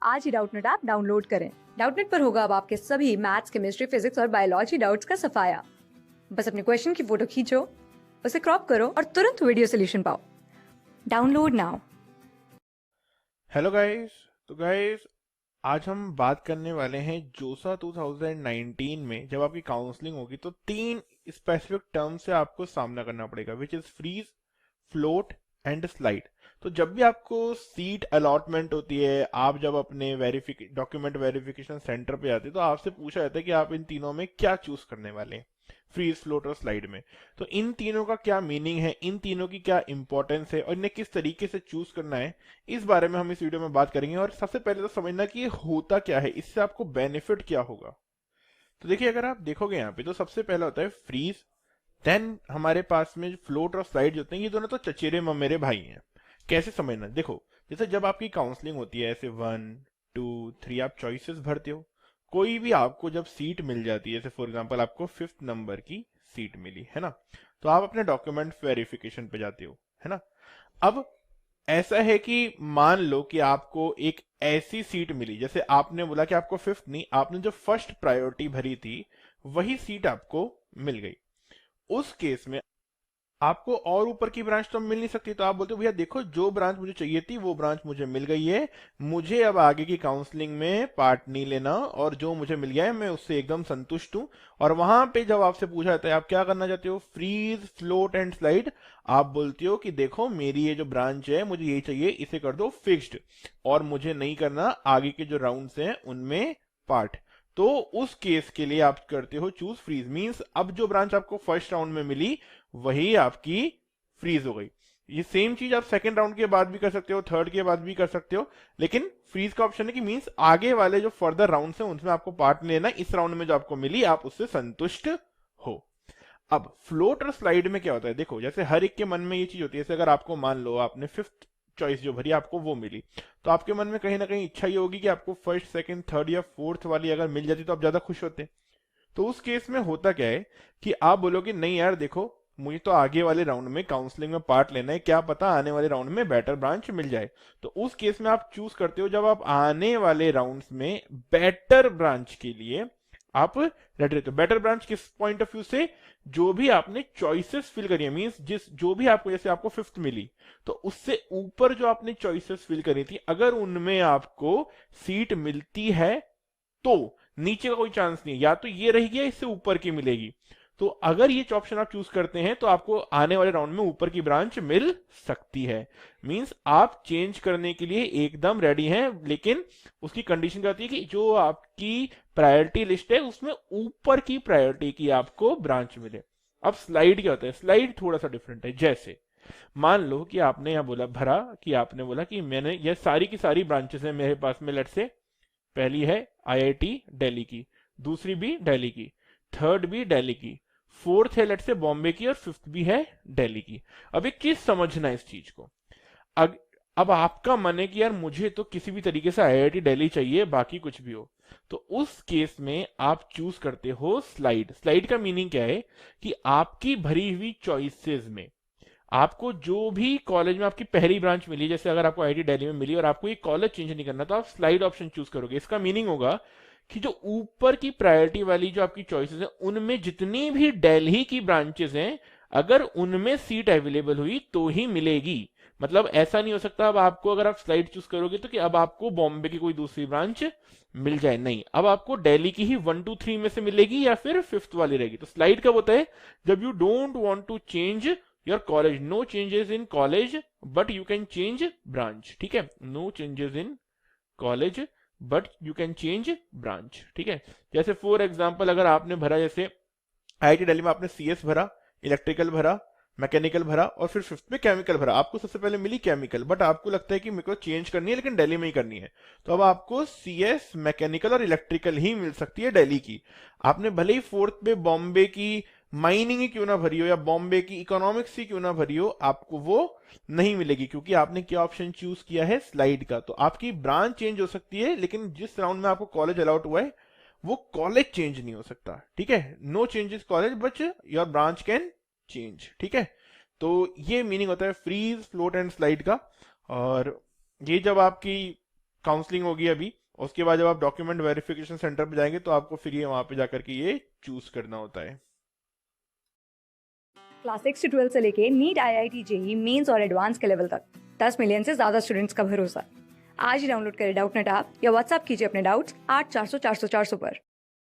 आज ही Doubtnut app download करें। Doubtnut पर होगा अब आपके सभी मैथ्स, केमिस्ट्री, फिजिक्स और बायोलॉजी डाउट्स का सफाया। बस अपने क्वेश्चन की फोटो खींचो, उसे क्रॉप करो और तुरंत वीडियो सोल्यूशन पाओ। Download now. Hello guys. तो गाइस, आज हम बात करने वाले हैं जोसा 2019 में जब आपकी काउंसलिंग होगी तो तीन स्पेसिफिक टर्म से आपको सामना करना पड़ेगा, which is freeze, float and slide. तो जब भी आपको सीट अलॉटमेंट होती है, आप जब अपने डॉक्यूमेंट वेरिफिकेशन सेंटर पे आते हैं तो आपसे पूछा जाता है कि आप इन तीनों में क्या चूज करने वाले हैं, फ्रीज, फ्लोट और स्लाइड में। तो इन तीनों का क्या मीनिंग है, इन तीनों की क्या इंपॉर्टेंस है और इन्हें किस तरीके से चूज करना है, इस बारे में हम इस वीडियो में बात करेंगे। और सबसे पहले तो समझना कि ये होता क्या है, इससे आपको बेनिफिट क्या होगा। तो देखिए, अगर आप देखोगे यहाँ पे तो सबसे पहला होता है फ्रीज, देन हमारे पास में फ्लोट और स्लाइड होते हैं। ये दोनों तो चचेरे ममेरे भाई हैं। कैसे समझना, देखो, जैसे जब आपकी काउंसलिंग होती है, ऐसे 1, 2, 3 आप चॉइसेस भरते हो। कोई भी आपको जब सीट मिल जाती है, जैसे फॉर एग्जांपल आपको 5th नंबर की सीट मिली है ना, तो आप अपने डॉक्यूमेंट वेरिफिकेशन पे जाते हो, है ना। अब ऐसा है कि मान लो कि आपको एक ऐसी सीट मिली, जैसे आपने बोला कि आपको 5th नहीं, आपने जो फर्स्ट प्रायोरिटी भरी थी वही सीट आपको मिल गई। उस केस में आपको और ऊपर की ब्रांच तो मिल नहीं सकती, तो आप बोलते हो भैया देखो, जो ब्रांच मुझे चाहिए थी वो ब्रांच मुझे मिल गई है, मुझे अब आगे की काउंसलिंग में पार्ट नहीं लेना, और जो मुझे मिल गया है मैं उससे एकदम संतुष्ट हूं। और वहां पे जब आपसे पूछा जाता है आप क्या करना चाहते हो, फ्रीज, फ्लोट एंड स्लाइड, आप बोलते हो कि देखो मेरी ये जो ब्रांच है मुझे यही चाहिए, इसे कर दो फिक्स्ड, और मुझे नहीं करना आगे के जो राउंड्स हैं उनमें पार्ट। तो उस केस के लिए आप करते हो चूज फ्रीज, मींस अब जो ब्रांच आपको फर्स्ट राउंड में मिली वही आपकी फ्रीज हो गई। ये सेम चीज आप सेकंड राउंड के बाद भी कर सकते हो, थर्ड के बाद भी कर सकते हो, लेकिन फ्रीज का ऑप्शन है कि मींस आगे वाले जो फर्दर राउंड हैं उनमें आपको पार्ट नहीं लेना, इस राउंड में जो आपको मिली आप उससे संतुष्ट हो। अब फ्लोट और स्लाइड में क्या होता है, देखो, जैसे हर एक के मन में ये चीज होती है, जैसे अगर आपको मान लो आपने 5th चॉइस जो भरी आपको वो मिली, तो आपके मन में कहीं ना कहीं इच्छा ये होगी कि आपको फर्स्ट, सेकंड, थर्ड या फोर्थ वाली अगर मिल जाती तो आप ज्यादा खुश होते। तो उस केस में होता क्या है कि आप बोलोगे नहीं यार देखो, मुझे तो आगे वाले राउंड में काउंसलिंग में पार्ट लेना है, क्या पता आने वाले राउंड में बेटर ब्रांच मिल जाए। तो उस केस में आप चूज करते हो, जब आप आने वाले राउंड्स में बेटर ब्रांच के लिए आप रेडी रहते हो। बेटर ब्रांच किस पॉइंट ऑफ व्यू से, जो भी आपने चॉइसेस फिल करी है, मींस जिस जो भी आपको, जैसे आपको 5th मिली तो उससे ऊपर जो आपने चॉइसेस फिल करी थी, अगर उनमें आपको सीट मिलती है तो नीचे का कोई चांस नहीं है, या तो ये रहेगी या इससे ऊपर की मिलेगी। तो अगर ये ऑप्शन आप चूज करते हैं तो आपको आने वाले राउंड में ऊपर की ब्रांच मिल सकती है। मींस आप चेंज करने के लिए एकदम रेडी हैं, लेकिन उसकी कंडीशन क्या होती है कि जो आपकी प्रायोरिटी लिस्ट है उसमें ऊपर की प्रायोरिटी की आपको ब्रांच मिले। अब स्लाइड क्या होता है, स्लाइड थोड़ा सा डिफरेंट है। जैसे मान लो कि आपने यहां बोला भरा कि आपने बोला कि मैंने ये सारी की सारी ब्रांचेस है मेरे पास में, लेट से पहली है आईआईटी दिल्ली की, दूसरी भी दिल्ली की, थर्ड भी दिल्ली की, फोर्थ है लेट से बॉम्बे की, और फिफ्थ भी है दिल्ली की। अब एक चीज समझना है इस चीज को। अग, अब आपका मन है कि यार मुझे तो किसी भी तरीके से आईआईटी दिल्ली चाहिए, बाकी कुछ भी हो, तो उस केस में आप चूज करते हो स्लाइड। स्लाइड का मीनिंग क्या है कि आपकी भरी हुई चॉइसेस में आपको जो भी कॉलेज में आपकी पहली ब्रांच मिली, जैसे अगर आपको आईआईटी दिल्ली में मिली और आपको ये कॉलेज चेंज नहीं करना, तो आप स्लाइड ऑप्शन चूज करोगे। इसका मीनिंग होगा कि जो ऊपर की प्रायोरिटी वाली जो आपकी चॉइसेस है उनमें जितनी भी दिल्ली की ब्रांचेस हैं, अगर उनमें सीट अवेलेबल हुई तो ही मिलेगी। मतलब ऐसा नहीं हो सकता अब आपको, अगर आप स्लाइड चूज करोगे तो कि अब आपको बॉम्बे की कोई दूसरी ब्रांच मिल जाए, नहीं, अब आपको दिल्ली की ही 1, 2, 3 में से मिलेगी या फिर 5th वाली रहेगी। तो स्लाइड कब होता है, जब you don't want to change your college, no changes in college but you can change branch, ठीक है, no changes in college but you can change branch, ठीक है। जैसे फॉर एग्जांपल अगर आपने भरा, जैसे आईआईटी दिल्ली में आपने सीएस भरा, इलेक्ट्रिकल भरा, मैकेनिकल भरा, और फिर 5th में केमिकल भरा, आपको सबसे पहले मिली केमिकल, बट आपको लगता है कि मेरे को चेंज करनी है लेकिन दिल्ली में ही करनी है, तो अब आपको सीएस, मैकेनिकल और इलेक्ट्रिकल ही मिल सकती है दिल्ली की। आपने भले ही 4th में बॉम्बे की माइनिंग ही क्यों ना भरी हो या बॉम्बे की इकोनॉमिक्स ही क्यों ना भरी हो, आपको वो नहीं मिलेगी, क्योंकि आपने क्या ऑप्शन चूज किया है, स्लाइड का। तो आपकी ब्रांच चेंज हो सकती है, लेकिन जिस राउंड में आपको कॉलेज अलाउट हुआ है वो कॉलेज चेंज नहीं हो सकता, ठीक है। No changes college but your branch can change, ठीक है। तो ये मीनिंग होता है फ्रीज, फ्लोट एंड स्लाइड का। और ये जब आपकी काउंसलिंग होगी अभी, उसके बाद जब आप डॉक्यूमेंट वेरिफिकेशन सेंटर पे जाएंगे तो आपको फिर ये वहां पे जाकर के ये चूज करना होता है। क्लास 6 से 12 से लेके नीट, IIT, जेई मेंस और एडवांस के लेवल तक 10 मिलियन से ज्यादा स्टूडेंट्स का भरोसा। आज ही डाउनलोड करें डाउटनेट ऐप या व्हाट्सएप कीजिए अपने डाउट्स 8400 400 400 पर।